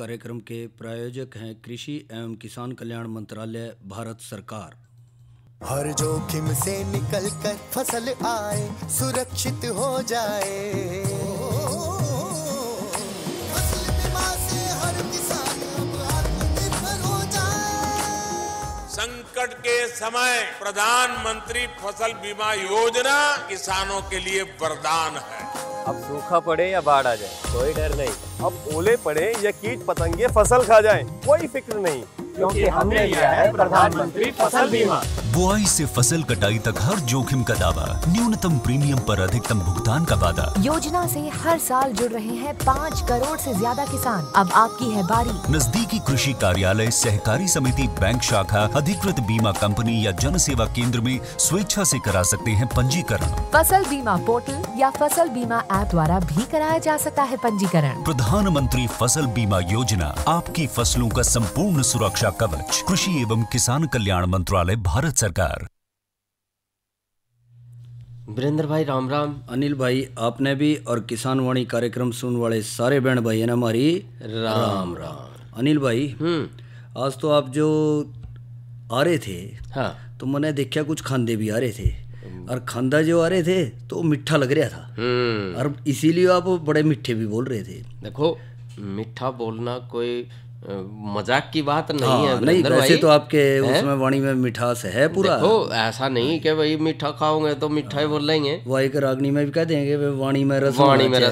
कार्यक्रम के प्रायोजक हैं कृषि एवं किसान कल्याण मंत्रालय, भारत सरकार। हर जोखिम से निकल कर फसल आए, सुरक्षित हो जाए। फसल बीमा से हर किसान अब आत्मनिर्भर हो जाए। संकट के समय प्रधानमंत्री फसल बीमा योजना किसानों के लिए वरदान है। अब सूखा पड़े या बाढ़ आ जाए कोई डर नहीं, अब ओले पड़े या कीट पतंगे फसल खा जाए कोई फिक्र नहीं, क्योंकि हमने लिया है प्रधानमंत्री फसल बीमा। बुआई से फसल कटाई तक हर जोखिम का दावा, न्यूनतम प्रीमियम पर अधिकतम भुगतान का वादा। योजना से हर साल जुड़ रहे हैं 5 करोड़ से ज्यादा किसान। अब आपकी है बारी। नजदीकी कृषि कार्यालय, सहकारी समिति, बैंक शाखा, अधिकृत बीमा कंपनी या जन सेवा केंद्र में स्वेच्छा से करा सकते हैं पंजीकरण। फसल बीमा पोर्टल या फसल बीमा ऐप द्वारा भी कराया जा सकता है पंजीकरण। प्रधानमंत्री फसल बीमा योजना, आपकी फसलों का संपूर्ण सुरक्षा कवच। कृषि एवं किसान कल्याण मंत्रालय, भारत सरकार। वीरेंद्र भाई राम राम। अनिल भाई आपने भी और किसान वाणी कार्यक्रम सुन वाले सारे बहन भाई है ना हमारी राम राम। अनिल भाई आज तो आप जो आ रहे थे, हाँ, तो मैंने देखा कुछ खांदे भी आ रहे थे और खांदा जो आ रहे थे तो मीठा लग रहा था और इसीलिए आप बड़े मीठे भी बोल रहे थे। देखो मीठा बोलना कोई मजाक की बात नहीं है नहीं, वैसे तो आपके उसमें वाणी में मिठास है पूरा। देखो ऐसा नहीं कि भाई मीठा खाओगे तो मीठा ही बोल लेंगे। वाई के रागनी में भी कह देंगे वाणी में रस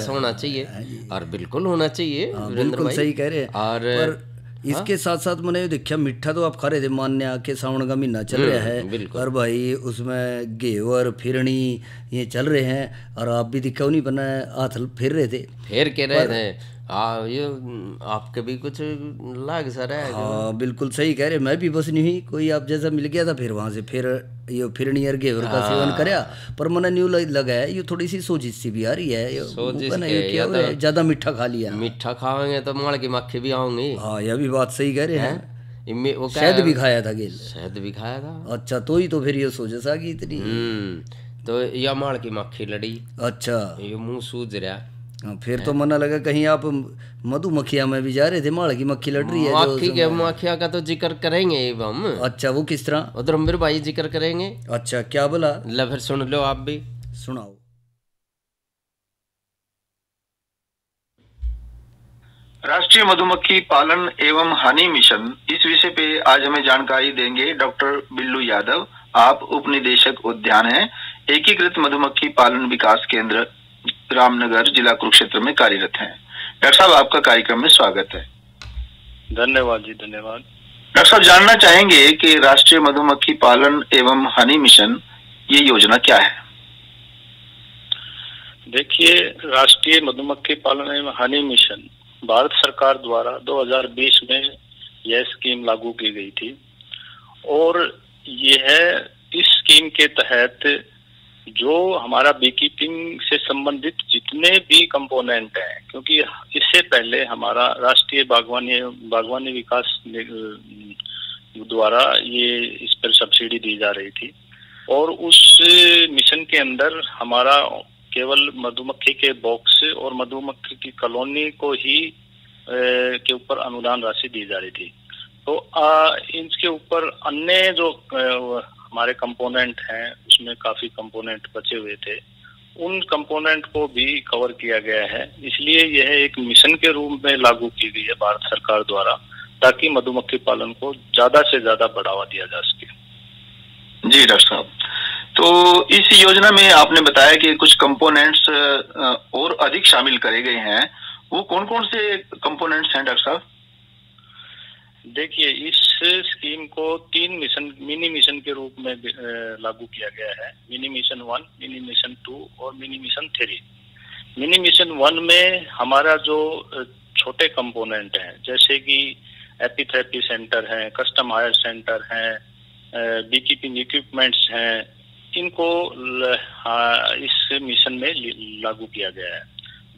होना चाहिए और बिल्कुल होना चाहिए। बिल्कुल सही कह रहे हैं। और इसके साथ साथ मैंने देखा मीठा तो आप खा रहे थे, मान्या के सावन का महीना चल रहा है और भाई उसमें घेवर फिरनी ये चल रहे हैं और आप भी दिखा नहीं बना हाथ फिर रहे थे, फेर के रहे थे। ये आपके भी कुछ लाग सर है। हाँ बिल्कुल सही कह रहे। मैं भी बस नहीं हुई कोई आप जैसा मिल गया था, फिर वहाँ से फिर ये फिरनी और घेवर का सेवन कराया, पर मैंने न्यू लगा है ये थोड़ी सी सोजिश सी भी आ रही है, ज्यादा मीठा खा लिया। मीठा खाएंगे तो माड़ की मक्खी भी आऊंगी। हाँ यह भी बात सही कह रहे हैं। वो शहद भी खाया था गेल, शहद भी खाया था। अच्छा तो ही तो फिर ये सोजिश आ गई इतनी। तो यह माड़ की मक्खी लड़ी। अच्छा ये मुंह सूज रहा। फिर तो मना लगा कहीं आप मधुमक्खिया में भी जा रहे थे, माड़ की मक्खी लड़ रही है। मक्खिया का तो जिक्र करेंगे हम। अच्छा वो किस तरह? उधर भाई जिक्र करेंगे। अच्छा क्या बोला? ला फिर सुन लो आप भी। सुनाओ। राष्ट्रीय मधुमक्खी पालन एवं हनी मिशन, इस विषय पे आज हमें जानकारी देंगे डॉक्टर बिल्लू यादव। आप उप निदेशक उद्यान हैं, एकीकृत मधुमक्खी पालन विकास केंद्र रामनगर, जिला कुरुक्षेत्र में कार्यरत हैं। डॉक्टर साहब आपका कार्यक्रम में स्वागत है। धन्यवाद जी, धन्यवाद। डॉक्टर साहब जानना चाहेंगे कि राष्ट्रीय मधुमक्खी पालन एवं हनी मिशन ये योजना क्या है? देखिए, राष्ट्रीय मधुमक्खी पालन एवं हनी मिशन भारत सरकार द्वारा 2020 में यह स्कीम लागू की गई थी और यह इस स्कीम के तहत जो हमारा बीकीपिंग से संबंधित जितने भी कंपोनेंट हैं, क्योंकि इससे पहले हमारा राष्ट्रीय बागवानी विकास द्वारा ये इस पर सब्सिडी दी जा रही थी और उस मिशन के अंदर हमारा केवल मधुमक्खी के बॉक्स और मधुमक्खी की कॉलोनी को ही के ऊपर अनुदान राशि दी जा रही थी। तो इनके ऊपर अन्य जो हमारे कंपोनेंट हैं उसमें काफी कंपोनेंट बचे हुए थे, उन कंपोनेंट को भी कवर किया गया है। इसलिए यह एक मिशन के रूप में लागू की गई है भारत सरकार द्वारा, ताकि मधुमक्खी पालन को ज्यादा से ज्यादा बढ़ावा दिया जा सके। जी डॉक्टर साहब, तो इस योजना में आपने बताया कि कुछ कंपोनेंट्स और अधिक शामिल करे गए हैं, वो कौन कौन से कंपोनेंट्स हैं डॉक्टर साहब? देखिए, इस स्कीम को 3 मिनी मिशन के रूप में लागू किया गया है। मिनी मिशन 1, मिनी मिशन 2 और मिनी मिशन 3। मिनी मिशन 1 में हमारा जो छोटे कंपोनेंट हैं, जैसे कि एपिथेरेपी सेंटर है, कस्टम हायर सेंटर है, बीकीपिंग इक्विपमेंट्स हैं, इनको इस मिशन में लागू किया गया है।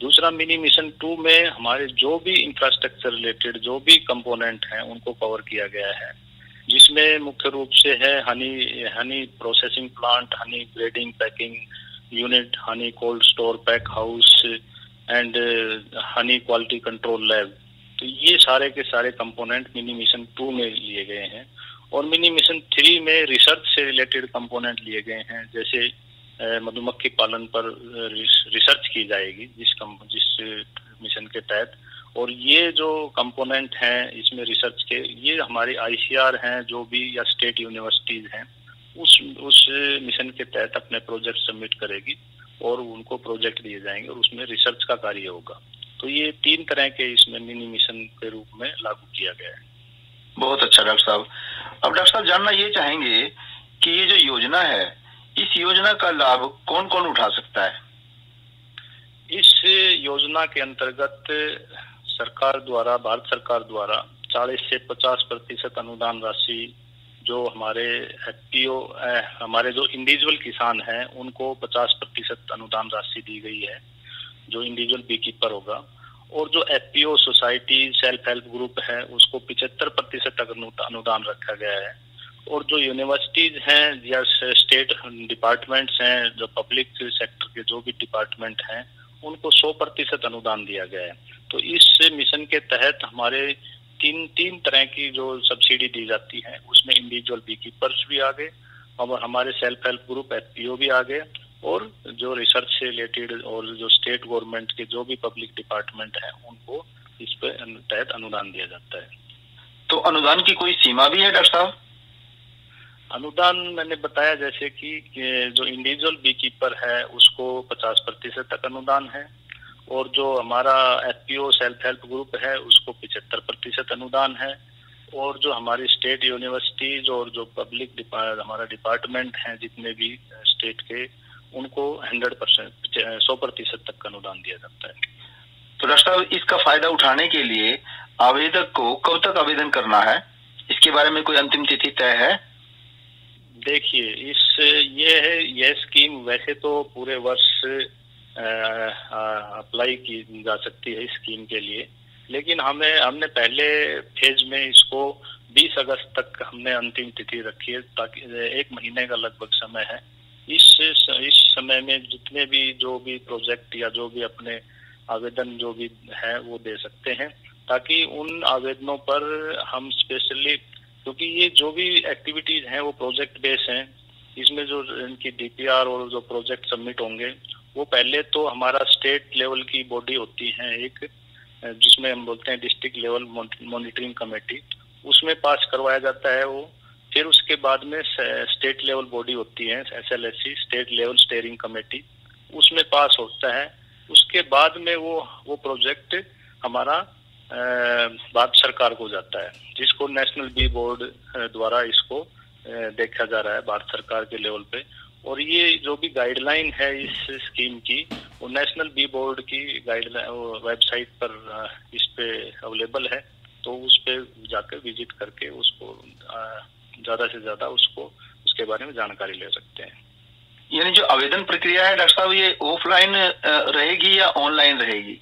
दूसरा मिनी मिशन 2 में हमारे जो भी इंफ्रास्ट्रक्चर रिलेटेड जो भी कंपोनेंट हैं उनको कवर किया गया है, जिसमें मुख्य रूप से है honey processing plant, Honey breeding packing unit, Honey cold store pack house and honey quality control lab. तो ये सारे के सारे कंपोनेंट मिनी मिशन 2 में लिए गए हैं। और मिनी मिशन 3 में रिसर्च से रिलेटेड कंपोनेंट लिए गए हैं, जैसे मधुमक्खी पालन पर रिसर्च की जाएगी जिस मिशन के तहत। और ये जो कंपोनेंट हैं इसमें रिसर्च के, ये हमारी ICR हैं जो भी या स्टेट यूनिवर्सिटीज हैं उस मिशन के तहत अपने प्रोजेक्ट सबमिट करेगी और उनको प्रोजेक्ट दिए जाएंगे और उसमें रिसर्च का कार्य होगा। तो ये 3 तरह के इसमें मिनी मिशन के रूप में लागू किया गया है। बहुत अच्छा डॉक्टर साहब। अब डॉक्टर साहब जानना ये चाहेंगे कि ये जो योजना है, इस योजना का लाभ कौन कौन उठा सकता है? इस योजना के अंतर्गत सरकार द्वारा, भारत सरकार द्वारा 40 से 50% अनुदान राशि जो हमारे FPO हमारे जो इंडिविजुअल किसान हैं उनको 50% अनुदान राशि दी गई है जो इंडिविजुअल बी कीपर होगा। और जो FPO society self help group है उसको 75% अनुदान रखा गया है। और जो यूनिवर्सिटीज हैं या स्टेट डिपार्टमेंट्स हैं, जो पब्लिक सेक्टर के जो भी डिपार्टमेंट हैं उनको 100% अनुदान दिया गया है। तो इस मिशन के तहत हमारे तीन तरह की जो सब्सिडी दी जाती है उसमें इंडिविजुअल बी कीपर्स भी आ गए और हमारे सेल्फ हेल्प ग्रुप FPO भी आ गए और जो रिसर्च से रिलेटेड और जो स्टेट गवर्नमेंट के जो भी पब्लिक डिपार्टमेंट है उनको इस पे तहत अनुदान दिया जाता है। तो अनुदान की कोई सीमा भी है डॉक्टर साहब? अनुदान मैंने बताया जैसे कि जो इंडिविजुअल बी कीपर है उसको 50% तक अनुदान है और जो हमारा FPO सेल्फ हेल्प ग्रुप है उसको 75% अनुदान है और जो हमारी स्टेट यूनिवर्सिटीज और जो पब्लिक हमारा डिपार्टमेंट हैं जितने भी स्टेट के उनको 100% तक अनुदान दिया जाता है। तो डॉक्टर साहब इसका फायदा उठाने के लिए आवेदक को कब तक आवेदन करना है, इसके बारे में कोई अंतिम तिथि तय है? देखिए यह स्कीम वैसे तो पूरे वर्ष अप्लाई की जा सकती है इस स्कीम के लिए, लेकिन हमने पहले फेज में इसको 20 अगस्त तक हमने अंतिम तिथि रखी है ताकि 1 महीने का लगभग समय है। इस समय में जितने भी जो भी प्रोजेक्ट या जो भी अपने आवेदन जो भी है वो दे सकते हैं ताकि उन आवेदनों पर हम स्पेशली, क्योंकि ये जो भी एक्टिविटीज हैं वो प्रोजेक्ट बेस हैं, इसमें जो इनकी DPR और जो प्रोजेक्ट सबमिट होंगे वो पहले तो हमारा स्टेट लेवल की बॉडी होती है एक, जिसमें हम बोलते हैं डिस्ट्रिक्ट लेवल मॉनिटरिंग कमेटी, उसमें पास करवाया जाता है वो। फिर उसके बाद में स्टेट लेवल बॉडी होती है SLSC state level steering committee, उसमें पास होता है। उसके बाद में वो प्रोजेक्ट हमारा भारत सरकार को जाता है जिसको नेशनल बी बोर्ड द्वारा इसको देखा जा रहा है भारत सरकार के लेवल पे। और ये जो भी गाइडलाइन है इस स्कीम की वो नेशनल बी बोर्ड की गाइडलाइन वेबसाइट पर इस पे अवेलेबल है, तो उस पे जाकर विजिट करके उसको ज्यादा से ज्यादा उसके बारे में जानकारी ले सकते हैं। यानी जो आवेदन प्रक्रिया है डॉक्टर साहब ये ऑफलाइन रहेगी या ऑनलाइन रहेगी?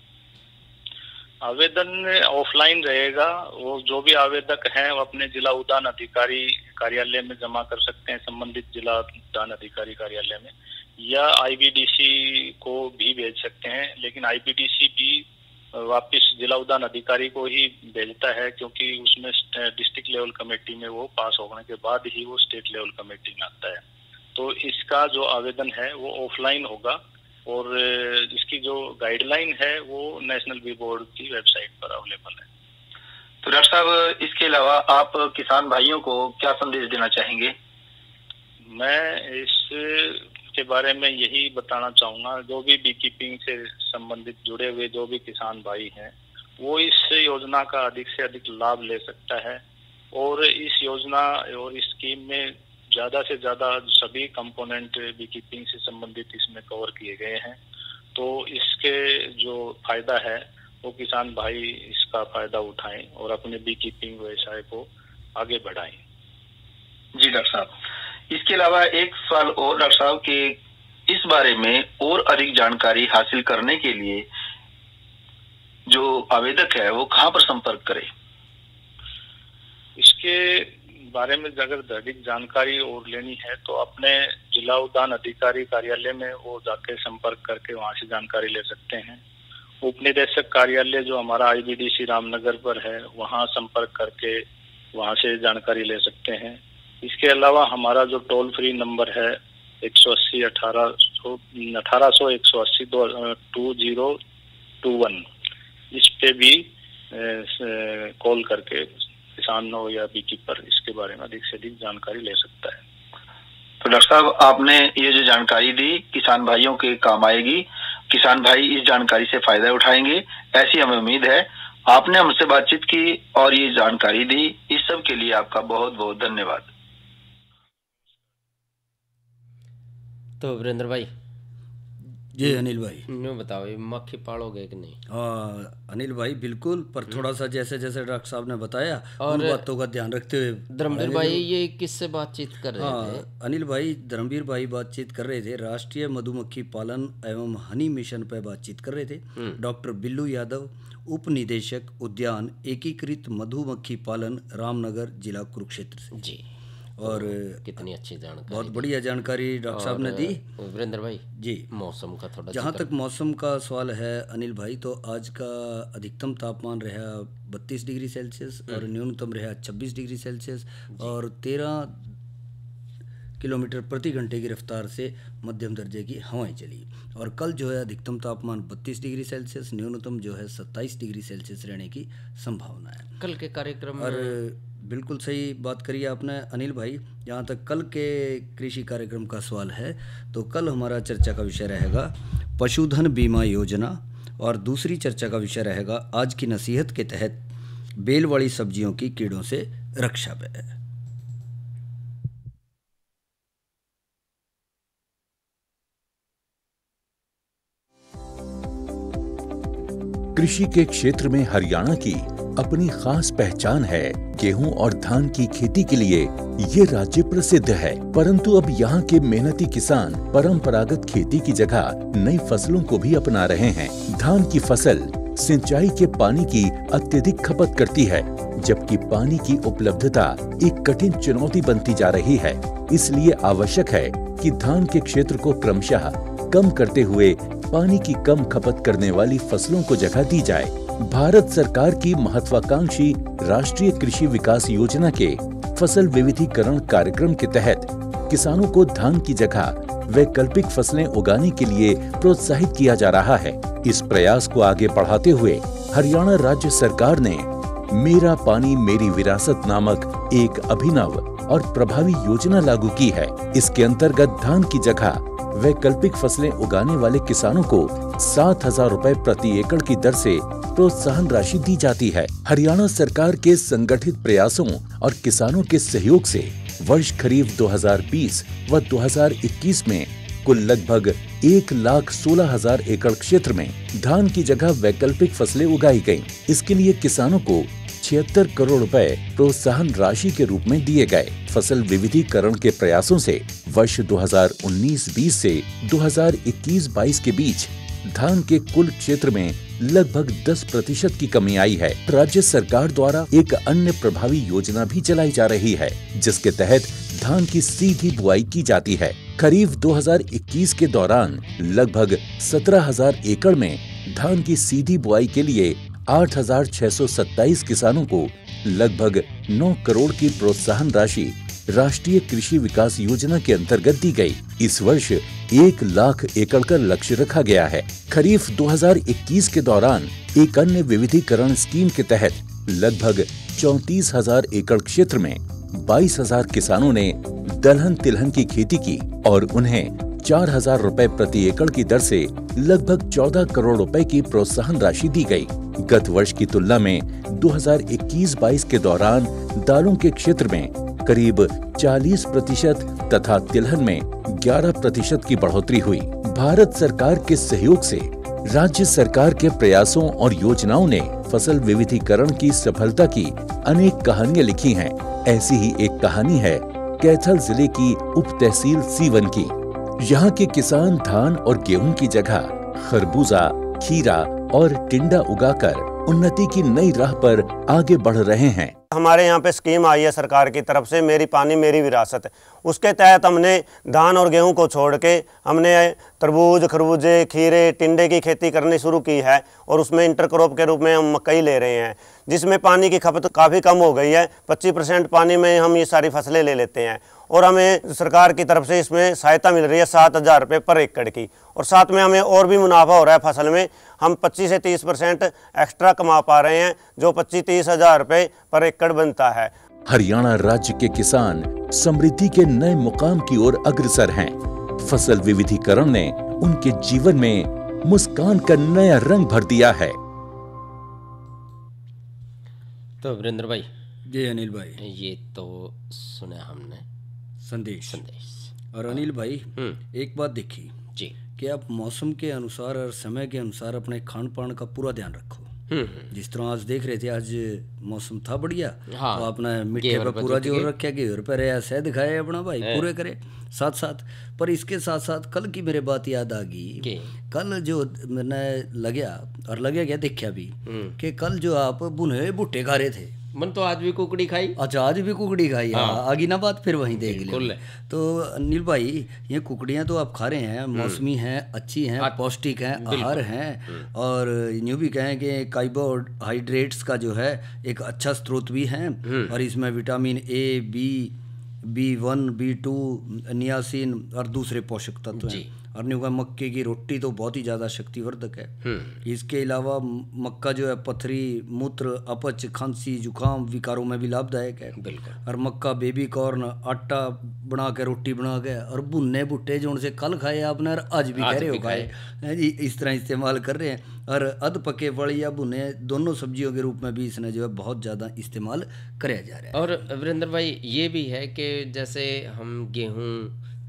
आवेदन ऑफलाइन रहेगा। वो जो भी आवेदक हैं वो अपने जिला उद्यान अधिकारी कार्यालय में जमा कर सकते हैं, संबंधित जिला उद्यान अधिकारी कार्यालय में, या IBDC को भी भेज सकते हैं। लेकिन IBDC भी वापस जिला उद्यान अधिकारी को ही भेजता है क्योंकि उसमें डिस्ट्रिक्ट लेवल कमेटी में वो पास होने के बाद ही वो स्टेट लेवल कमेटी में आता है। तो इसका जो आवेदन है वो ऑफलाइन होगा और इसकी जो गाइडलाइन है वो नेशनल बी बोर्ड की वेबसाइट पर अवेलेबल है। तो डॉक्टर साहब इसके अलावा आप किसान भाइयों को क्या संदेश देना चाहेंगे? मैं इसके बारे में यही बताना चाहूँगा, जो भी बी कीपिंग से संबंधित जुड़े हुए जो भी किसान भाई हैं वो इस योजना का अधिक से अधिक लाभ ले सकता है। और इस योजना और इस स्कीम में ज़्यादा से ज़्यादा सभी कंपोनेंट बी कीपिंग से संबंधित इसमें कवर किए गए हैं, तो इसके जो फायदा है वो किसान भाई इसका फायदा उठाएं और अपने बी कीपिंग व्यवसाय को आगे बढ़ाएं। जी डॉक्टर साहब, इसके अलावा एक सवाल और डॉक्टर साहब कि इस बारे में और अधिक जानकारी हासिल करने के लिए जो आवेदक है वो कहाँ पर संपर्क करे? इसके बारे में अगर अधिक जानकारी और लेनी है तो अपने जिला उद्यान अधिकारी कार्यालय में वो जाके संपर्क करके वहां से जानकारी ले सकते हैं। उपनिदेशक कार्यालय जो हमारा IBDC रामनगर पर है, वहाँ संपर्क करके वहाँ से जानकारी ले सकते हैं। इसके अलावा हमारा जो टोल फ्री नंबर है 180 1800 180 2021, इस पे भी कॉल करके किसान हो या बीकीपर इसके बारे में अधिक से अधिक जानकारी ले सकता है। तो डॉक्टर साहब, आपने ये जो जानकारी दी किसान भाइयों के काम आएगी, किसान भाई इस जानकारी से फायदा उठाएंगे, ऐसी हमें उम्मीद है। आपने हमसे बातचीत की और ये जानकारी दी, इस सब के लिए आपका बहुत बहुत धन्यवाद। तो वीरेंद्र भाई जी अनिल भाई, यूँ बताओ, ये मक्खी पालोगे कि नहीं? अनिल भाई बिल्कुल, पर थोड़ा सा जैसे जैसे डॉक्टर साहब ने बताया उन बातों का ध्यान रखते हुए। धर्मवीर भाई ये किससे बातचीत कर रहे थे? अनिल भाई, धर्मवीर भाई बातचीत कर रहे थे, राष्ट्रीय मधुमक्खी पालन एवं हनी मिशन पर बातचीत कर रहे थे। डॉक्टर बिल्लू यादव, उप निदेशक उद्यान एकीकृत मधुमक्खी पालन, रामनगर, जिला कुरुक्षेत्र से। जी, और कितनी अच्छी जानकारी, बहुत बढ़िया जानकारी डॉक्टर साहब ने दी। वीरेंद्र भाई जी, मौसम का थोड़ा, जहाँ तक मौसम का सवाल है अनिल भाई, तो आज का अधिकतम तापमान रहा 32 डिग्री सेल्सियस और न्यूनतम रहा 26 डिग्री सेल्सियस और 13 किलोमीटर प्रति घंटे की रफ्तार से मध्यम दर्जे की हवाएं चली। और कल जो है अधिकतम तापमान 32 डिग्री सेल्सियस, न्यूनतम जो है 27 डिग्री सेल्सियस रहने की संभावना है कल के कार्यक्रम में। और बिल्कुल सही बात करी आपने अनिल भाई। जहाँ तक कल के कृषि कार्यक्रम का सवाल है, तो कल हमारा चर्चा का विषय रहेगा पशुधन बीमा योजना और दूसरी चर्चा का विषय रहेगा आज की नसीहत के तहत बेल वाली सब्जियों की कीड़ों से रक्षा पे। कृषि के क्षेत्र में हरियाणा की अपनी खास पहचान है। गेहूं और धान की खेती के लिए ये राज्य प्रसिद्ध है, परंतु अब यहाँ के मेहनती किसान परंपरागत खेती की जगह नई फसलों को भी अपना रहे हैं। धान की फसल सिंचाई के पानी की अत्यधिक खपत करती है, जबकि पानी की उपलब्धता एक कठिन चुनौती बनती जा रही है। इसलिए आवश्यक है कि धान के क्षेत्र को क्रमशः कम करते हुए पानी की कम खपत करने वाली फसलों को जगह दी जाए। भारत सरकार की महत्वाकांक्षी राष्ट्रीय कृषि विकास योजना के फसल विविधीकरण कार्यक्रम के तहत किसानों को धान की जगह वैकल्पिक फसलें उगाने के लिए प्रोत्साहित किया जा रहा है। इस प्रयास को आगे बढ़ाते हुए हरियाणा राज्य सरकार ने मेरा पानी मेरी विरासत नामक एक अभिनव और प्रभावी योजना लागू की है। इसके अंतर्गत धान की जगह वैकल्पिक फसलें उगाने वाले किसानों को 7,000 रुपए प्रति एकड़ की दर से प्रोत्साहन राशि दी जाती है। हरियाणा सरकार के संगठित प्रयासों और किसानों के सहयोग से वर्ष खरीफ 2020 व 2021 में कुल लगभग 1,16,000 एकड़ क्षेत्र में धान की जगह वैकल्पिक फसलें उगाई गयी। इसके लिए किसानों को 76 करोड़ रुपए प्रोत्साहन राशि के रूप में दिए गए। फसल विविधीकरण के प्रयासों से वर्ष 2019-20 से 2021-22 के बीच धान के कुल क्षेत्र में लगभग 10% की कमी आई है। राज्य सरकार द्वारा एक अन्य प्रभावी योजना भी चलाई जा रही है, जिसके तहत धान की सीधी बुआई की जाती है। खरीफ 2021 के दौरान लगभग 17,000 एकड़ में धान की सीधी बुआई के लिए 8,627 किसानों को लगभग 9 करोड़ की प्रोत्साहन राशि राष्ट्रीय कृषि विकास योजना के अंतर्गत दी गई। इस वर्ष 1 लाख एकड़ का लक्ष्य रखा गया है। खरीफ 2021 के दौरान एक अन्य विविधीकरण स्कीम के तहत लगभग 34,000 एकड़ क्षेत्र में 22,000 किसानों ने दलहन तिलहन की खेती की और उन्हें 4,000 रुपए प्रति एकड़ की दर से लगभग 14 करोड़ रुपए की प्रोत्साहन राशि दी गई। गत वर्ष की तुलना में 2021-22 के दौरान दालों के क्षेत्र में करीब 40% तथा तिलहन में 11% की बढ़ोतरी हुई। भारत सरकार के सहयोग से राज्य सरकार के प्रयासों और योजनाओं ने फसल विविधीकरण की सफलता की अनेक कहानियां लिखी हैं। ऐसी ही एक कहानी है कैथल जिले की उप तहसील सीवन की। यहाँ के किसान धान और गेहूं की जगह खरबूजा, खीरा और टिंडा उगाकर उन्नति की नई राह पर आगे बढ़ रहे हैं। हमारे यहाँ पे स्कीम आई है सरकार की तरफ से, मेरी पानी मेरी विरासत। उसके तहत हमने धान और गेहूं को छोड़ के हमने तरबूज, खरबूजे, खीरे, टिंडे की खेती करनी शुरू की है और उसमें इंटरक्रॉप के रूप में हम मकई ले रहे हैं, जिसमें पानी की खपत काफ़ी कम हो गई है। 25% पानी में हम ये सारी फसलें ले लेते हैं और हमें सरकार की तरफ से इसमें सहायता मिल रही है 7,000 रुपये पर एकड़ की। और साथ में हमें और भी मुनाफा हो रहा है फसल में, हम 25 से 30% एक्स्ट्रा कमा पा रहे हैं, जो 25-30 हज़ार रुपये पर एकड़ बनता है। हरियाणा राज्य के किसान समृद्धि के नए मुकाम की ओर अग्रसर हैं। फसल विविधीकरण ने उनके जीवन में मुस्कान का नया रंग भर दिया है। तो वीरेंद्र भाई जी, अनिल भाई, ये तो सुना हमने संदेश। और अनिल भाई एक बात देखी जी कि आप मौसम के अनुसार और समय के अनुसार अपने खान पान का पूरा ध्यान रखो। जिस तरह आज देख रहे थे, आज मौसम था बढ़िया, हाँ, तो अपना मिट्टी पर पूरा जोर रखे, घेवर पर शहद खाए अपना भाई, पूरे करे साथ साथ। पर इसके साथ साथ कल की मेरे बात याद आ गई। कल जो मैंने लगे देखा भी कि कल जो आप भुने भुट्टे खा रहे थे, मन तो आज भी कुकड़ी खाई। अच्छा, आज भी कुकड़ी खाई। हाँ। आगे ना बात फिर वहीं देख लिया। तो अनिल भाई, ये कुकड़ियाँ तो आप खा रहे हैं, मौसमी हैं, अच्छी हैं, पौष्टिक हैं, आहार हैं, और यूँ भी कहें कि कार्बोहाइड्रेट्स का जो है एक अच्छा स्रोत भी हैं, और इसमें vitamin A, B1, B2, niacin और दूसरे पोषक तत्व हैं। और नहीं होगा, मक्के की रोटी तो बहुत ही ज़्यादा शक्तिवर्धक है। इसके अलावा मक्का जो है पथरी, मूत्र, अपच, खांसी, जुकाम विकारों में भी लाभदायक है। और मक्का बेबी कॉर्न आटा बना के, रोटी बना के, और भुन्ने भुट्टे जो उनसे कल खाए आपने और आज भी कह रहे हो खाए जी, इस तरह इस्तेमाल कर रहे हैं। और अध पके फल या भुने दोनों सब्जियों के रूप में भी इसने जो है बहुत ज़्यादा इस्तेमाल कराया जा रहा है। और वीरेंद्र भाई, ये भी है कि जैसे हम गेहूँ,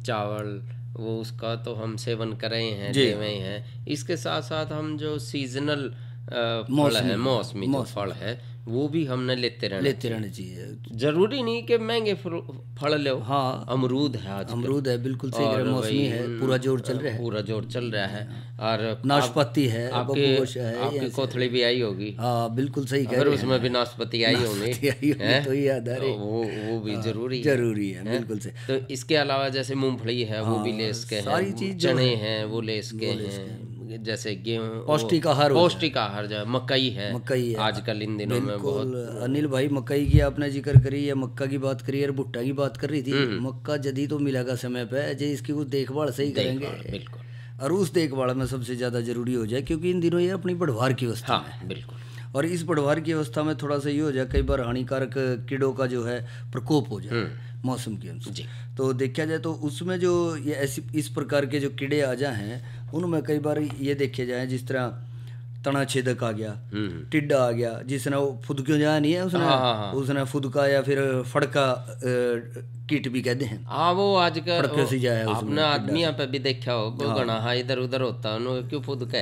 चावल, वो उसका तो हम सेवन कर रहे हैं, ले रहे हैं। इसके साथ साथ हम जो सीजनल फल है, मौसमी जो फल है, वो भी हमने लेते रहना चाहिए। जरूरी नहीं कि महंगे फल लो। हाँ, अमरूद है, आज अमरूद है, बिल्कुल सही, मौसमी है, पूरा जोर चल रहा है। और नाशपाती है, आपकी कोथड़ी भी आई होगी। हाँ, बिल्कुल सही कह रहे हैं, उसमें भी नाशपाती आई होगी तो याद आ रही, वो भी जरूरी है, बिल्कुल से। तो इसके अलावा जैसे मूंगफली है, वो भी ले सके, सारी चीज, चने हैं वो ले सके हैं, जैसे गेहूं, पौष्टिक आहार जो है, मकई है आजकल इन दिनों में बहुत। अनिल भाई, मकई की आपने जिक्र करी, या मक्का की बात करी, और भुट्टा की बात कर रही थी। मक्का जदी तो मिलेगा समय पे, जो इसकी कुछ देखभाल सही करेंगे, बिल्कुल, और उस देखभाल में सबसे ज़्यादा जरूरी हो जाए, क्योंकि इन दिनों ये अपनी बढ़वार की अवस्था में, बिल्कुल, और इस बढ़वार की अवस्था में थोड़ा सा ये हो जाए, कई बार हानिकारक कीड़ों का जो है प्रकोप हो जाए मौसम के अनुसार। तो देखा जाए तो उसमें जो ये ऐसी इस प्रकार के जो कीड़े आ जाए हैं, उनमें कई बार ये देखे जाए, जिस तरह तना छेदक आ गया, टिड्डा आ गया, जिसने वो फुदक्यों जाया नहीं है, उसने फुदका या फिर फड़का कीट भी कहते हैं। हाँ, वो आजकल आपने आदमियों पे भी देखा हो, कोई घना हाँ इधर उधर होता है, उन्होंने क्यों फुदका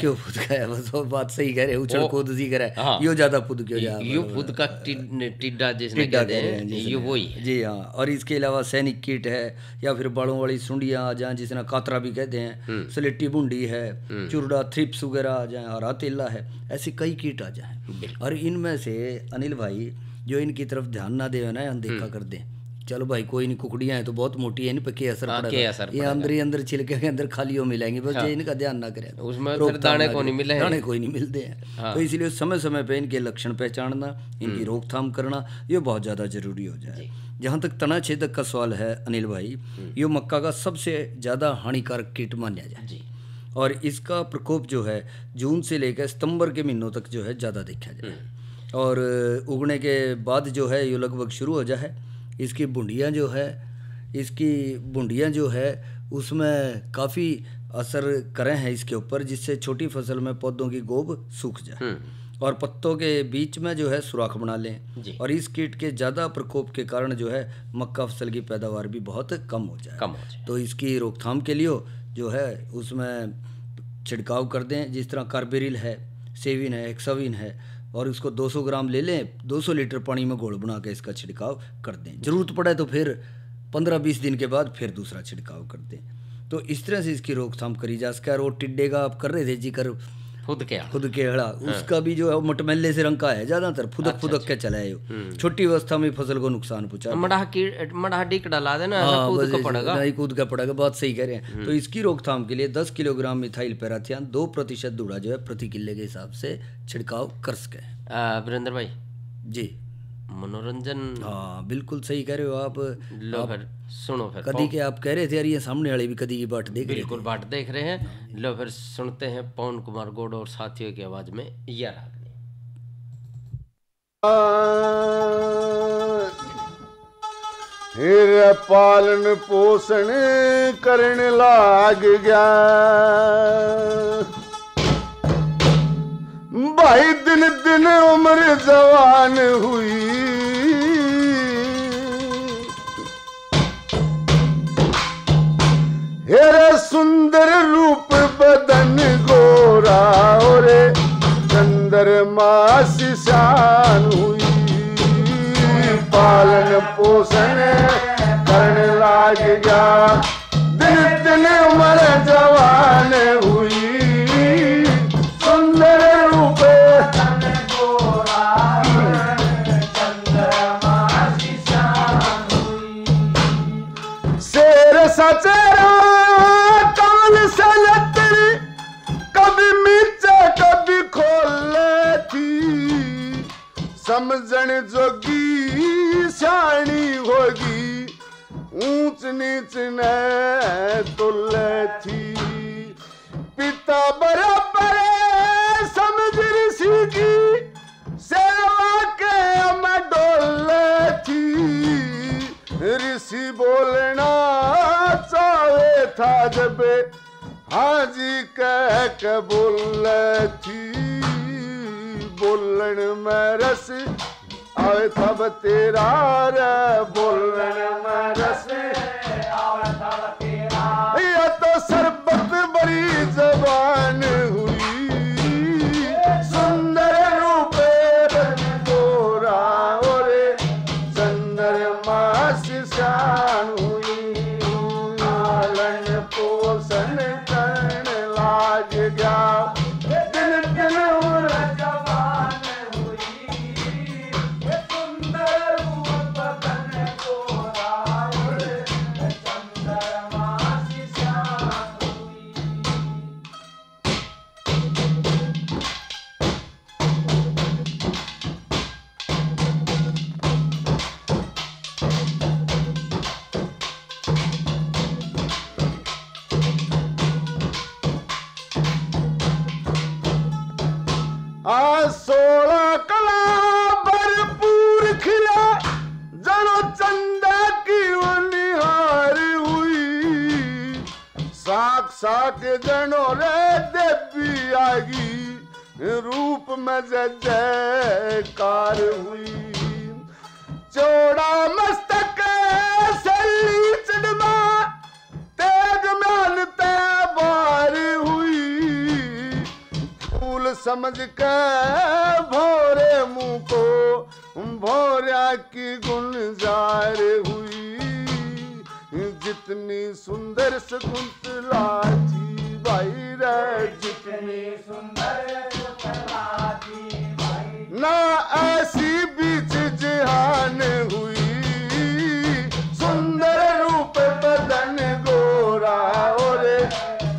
है, बस वो बात सही कह रहे, उछल कूद सी करे, यो ज्यादा फुदक्यों जा, यो फुदका टिड्डा जिसने कहते हैं, ये वही है जी। हाँ, और इसके अलावा सैनिक कीट है, या फिर बालों वाली सुंडियाँ आ जाए, जिसने कातरा भी कहते हैं, स्लेटी बूंदी है, चुरडा, थ्रिप्स वगैरह आ जाए, हरा तेला है, ऐसे कई कीट आ जाए। और इनमें से अनिल भाई, जो इनकी तरफ ध्यान ना दे ना, अनदेखा कर दें, चलो भाई कोई नहीं, कुकड़ियाँ हैं तो बहुत मोटी है, इन पे क्या असर पड़ेगा, ये अंदर ही अंदर छिलके के अंदर खालियों मिलेंगे, बस ये इनका ध्यान ना करें, उसमें दाने को नहीं मिले, दाने कोई नहीं मिलते हैं। तो इसलिए समय समय पे इनके लक्षण पहचानना, इनकी रोकथाम करना, ये बहुत ज़्यादा जरूरी हो जाए। जहाँ तक तना छेदक का सवाल है अनिल भाई, ये मक्का का सबसे ज़्यादा हानिकारक कीट माना जाए, और इसका प्रकोप जो है जून से लेकर सितंबर के महीनों तक जो है ज़्यादा देखा जाए, और उगने के बाद जो है ये लगभग शुरू हो जाए। इसकी बूंदियाँ जो है उसमें काफ़ी असर करे हैं इसके ऊपर, जिससे छोटी फसल में पौधों की गोब सूख जाए और पत्तों के बीच में जो है सुराख बना लें, और इस कीट के ज़्यादा प्रकोप के कारण जो है मक्का फसल की पैदावार भी बहुत कम हो जाए। तो इसकी रोकथाम के लिए जो है उसमें छिड़काव कर दें, जिस तरह कार्बेरिल है, सेविन है, हेक्साविन है, और इसको 200 ग्राम ले लें, 200 लीटर पानी में घोल बना के इसका छिड़काव कर दें। ज़रूरत पड़े तो फिर 15-20 दिन के बाद फिर दूसरा छिड़काव कर दें। तो इस तरह से इसकी रोकथाम करी जा सके। और वो टिड्डे का आप कर रहे थे जिक्र, फुदकेड़ा उसका भी जो है मटमैले से रंग का है ज्यादातर, फुदक के चला है, छोटी अवस्था में फसल को नुकसान पहुंचा, मड़ा डी डाला देना, कूद का पड़ेगा। बात सही कह रहे हैं। तो इसकी रोकथाम के लिए 10 किलोग्राम मिथाइल पैराथियान 2% धूड़ा जो है प्रति किले के हिसाब से छिड़काव कर सके। वीरेंद्र भाई जी, मनोरंजन, हाँ बिल्कुल सही कह रहे हो आप। लो फिर सुनो, फिर कदी के आप कह रहे थे यार, ये सामने वाले भी कदी की बाट देख रहे थे। बिल्कुल बाट देख रहे हैं। लो फिर सुनते हैं पवन कुमार गौड़ और साथियों की आवाज में यह रागनी। फिर पालन पोषण करने लाग गया भाई, दिन दिन उम्र जवान हुई, हेरे सुंदर रूप बदन गोरा और चंद्रमा सी शान हुई, पालन पोषण करने लाग गया, दिन दिन उम्र जवान हुई, सुंदर रूप शेर सचेरा कमल से लतरी, कभी मिर्चा कभी खोले थी, समझन जोगी शानी होगी, ऊंच नीच ने तुले थी, पिता बराबर समझ ऋषि की सेवा के मैं डोले थी, ऋषि बोलना चाहे था जब हाँ जी कह के बोले थी, बोलन में रस आवे तब तेरा रे, बोलन में रस आवे तब तेरा, ये तो सरबत बड़ी जबान हुई, सुंदर रूप गोरा और चंद्रमा सी शान हुई, पालन पोषण करने लाग गया, दिन दिन उम्र जवान हुई, सुंदर रूप बदन गोरा और चंद्रमा सी शान हुई। आज 16 कला भरपूर खिला, जनो चंदा की वो निहार हुई, साक साक जनो रे देवी आगी, रूप में जयकार हुई, चौड़ा मस्तक सली चढ़मा, तेग म्यान ते बार हुई, फूल समझ के भोरे मुंह को भोरिया की गुलजार हुई, जितनी सुंदर शकुंतला थी भाई रे, जितनी सुंदर शकुंतला थी भाई, ना ऐसी बीच जहान हुई, सुंदर रूप बदन गोरा और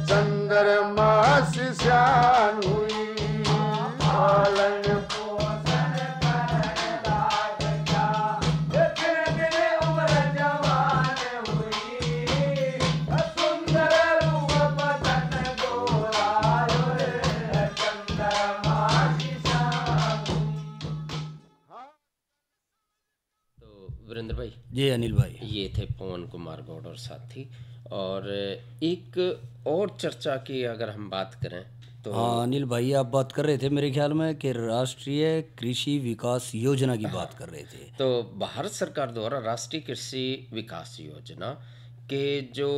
चंद्रमा सी शान हुई, पालन पोषण करने लाग गया, दिन दिन उम्र जवान हुई, सुंदर रूप बदन गोरा और चंद्रमा सी शान हुई। तो वीरेंद्र भाई जी, अनिल भाई, ये थे पवन कुमार गौड़ और साथी। और एक और चर्चा की अगर हम बात करें तो हाँ अनिल भाई, आप बात कर रहे थे मेरे ख्याल में कि राष्ट्रीय कृषि विकास योजना की बात कर रहे थे। तो भारत सरकार द्वारा राष्ट्रीय कृषि विकास योजना के जो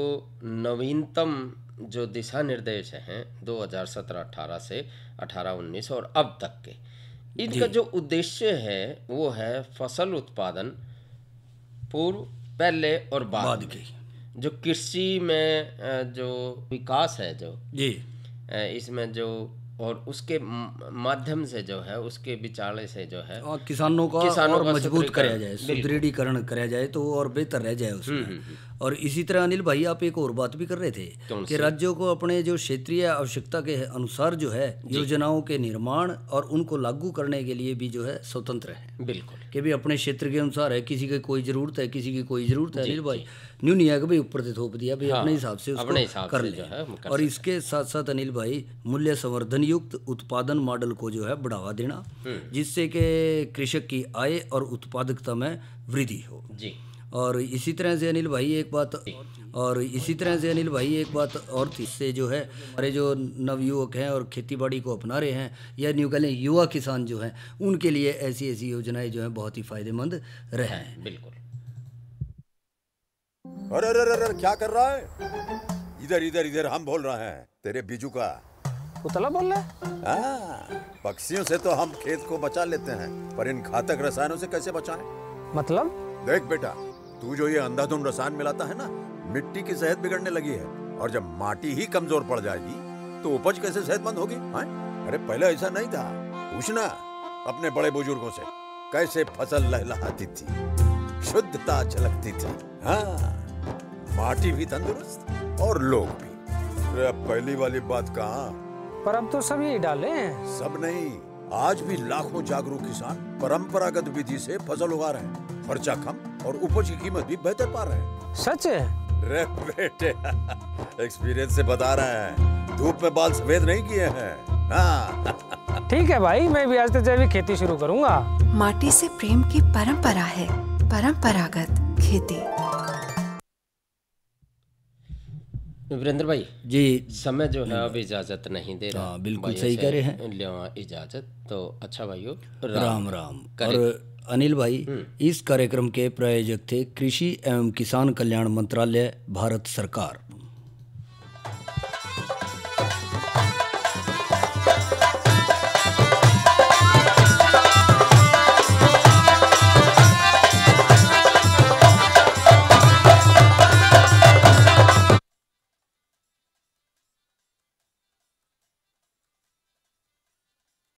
नवीनतम जो दिशा निर्देश हैं 2017-18 से 18-19 और अब तक के, इनका जो उद्देश्य है वो है फसल उत्पादन पूर्व, पहले और बाद की जो कृषि में जो विकास है, जो जी इसमें जो और उसके माध्यम से जो है, उसके विचार से जो है किसानों का और मजबूत कराया जाए, सुदृढ़ीकरण कराया जाए तो और बेहतर रह जाए उसमें। और इसी तरह अनिल भाई आप एक और बात भी कर रहे थे कि राज्यों को अपने जो क्षेत्रीय आवश्यकता के अनुसार जो है योजनाओं के निर्माण और उनको लागू करने के लिए भी जो है स्वतंत्र है। बिल्कुल, कि भी अपने क्षेत्र के अनुसार है, किसी की कोई ज़रूरत है, किसी की कोई ज़रूरत है, अनिल भाई न्यू नहीं है कि भाई ऊपर से थोप दिया, भाई अपने हिसाब से उसको कर ले। और इसके साथ साथ अनिल भाई मूल्य संवर्धन युक्त उत्पादन मॉडल को जो है बढ़ावा देना, जिससे कि कृषक की आय और उत्पादकता में वृद्धि हो जी। और इसी तरह से अनिल भाई एक बात और इससे जो है हमारे जो नवयुवक हैं और खेतीबाड़ी को अपना रहे हैं या न्यू कह लें युवा किसान जो हैं, उनके लिए ऐसी ऐसी योजनाएं जो हैं बहुत ही फायदेमंद रहे हैं। बिल्कुल। अरे क्या कर रहा है? इधर इधर इधर हम बोल रहे हैं तेरे बीजू का। उतला बोल रहा है? पक्षियों से तो हम खेत को बचा लेते हैं, पर इन घातक रसायनों से कैसे बचाएं? मतलब? देख बेटा, तू जो ये अंधाधुंध रसायन मिलाता है ना, मिट्टी की सेहत बिगड़ने लगी है। और जब माटी ही कमजोर पड़ जाएगी तो उपज कैसे सेहतमंद होगी? अरे पहले ऐसा नहीं था। पूछना अपने बड़े बुजुर्गों से, कैसे फसल लहलहाती थी, शुद्धता झलकती थी। हाँ, माटी भी तंदुरुस्त और लोग भी। अरे अब पहली वाली बात कहाँ? पर अब तो सब यही डाले हैं। सब नहीं, आज भी लाखों जागरूक किसान परंपरागत विधि से फसल उगा रहे हैं। खर्चा कम और उपज की कीमत भी बेहतर पा रहे हैं। सच है? रे बेटे, एक्सपीरियंस से बता रहे हैं, धूप में बाल सफेद नहीं किए हैं। हाँ। ठीक है भाई, मैं भी आज से जैविक खेती शुरू करूंगा। माटी से प्रेम की परंपरा है परंपरागत खेती। वीरेंद्र भाई जी, समय जो है अब इजाजत नहीं दे रहा। बिल्कुल सही कह रहे हैं। इजाजत तो अच्छा भाइयों, राम राम। और अनिल भाई इस कार्यक्रम के प्रायोजक थे कृषि एवं किसान कल्याण मंत्रालय, भारत सरकार।